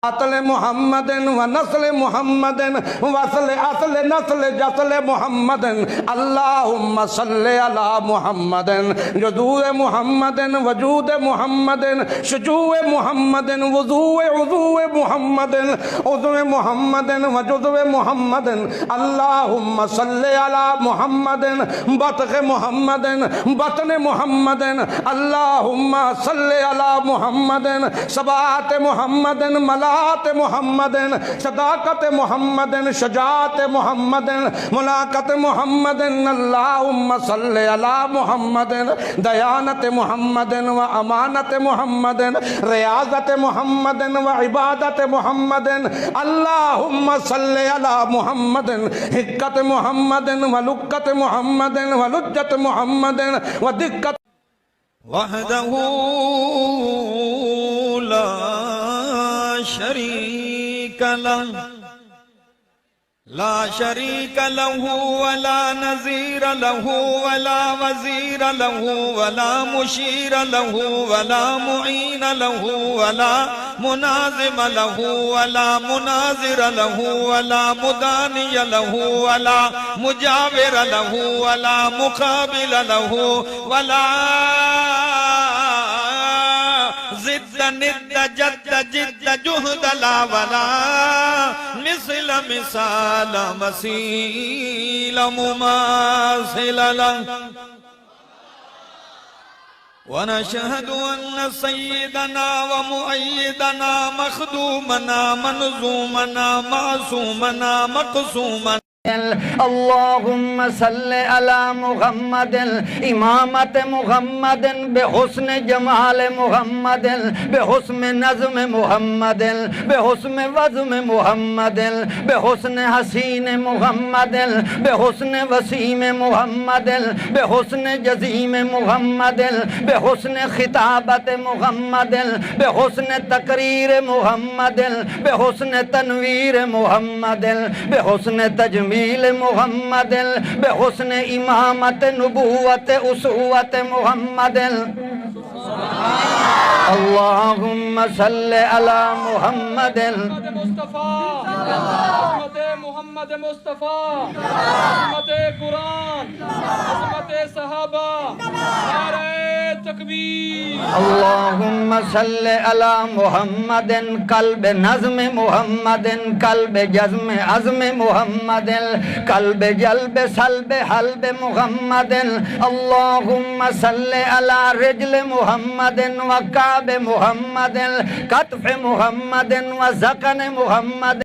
اصل محمد و نسل محمد وصل اصل نسل جسل محمد اللہم صلی علی محمد جذور محمد وجود محمد شجوع محمد وضوع عضو محمد عضو محمد وجذو محمد اللہم صلی علی محمد بطخ محمد بطن محمد اللہم صلی علی محمد سبات محمد ملائکۃ محمد صداقت محمد شجاعت محمد ملاقات محمد اللہم صلی علی محمد دیانت محمد و امانت محمد ریاضت محمد و عبادت محمد اللہم صلی علی محمد حکت محمد و لکت محمد و لجت محمد و دقت وحدہ لا شریک لہ لا شریک لہ ولا نظیر لہ ولا وزیر لہ ولا مشیر لہ ولا معین لہ ولا مناظم لہ ولا مناظر لہ ولا مدانی لہ ولا مجاور لہ ولا مقابل لہ ولا زد ند جد جد جہد لا ولا مثل مثال مثیل مماثل له ونشهد أن سيدنا ومؤيدنا مخدومنا منظومنا معصومنا مقسومنا اللہم صلی علی محمد امامت محمد بحسن جمال محمد بحسن نظم محمد بحسن وزم محمد بحسن حسین محمد بحسن وسیم محمد بحسن جزیم محمد بحسن خطابت محمد بحسن تقریر محمد بحسن تنویر محمد بحسن تجمیل محمد بحسن امامت نبوت اسوت محمد اللہم صلی علی محمد عظمت محمد مصطفیٰ عظمت قرآن عظمت صحابہ نعرہ تکبیر اللہم صلی علی محمد قلب نظم محمد قلب جزم عزم محمد قلب جلب سلب حلب محمد اللہم صلی علی رجل محمد وقاب محمد کتف محمد وزقن محمد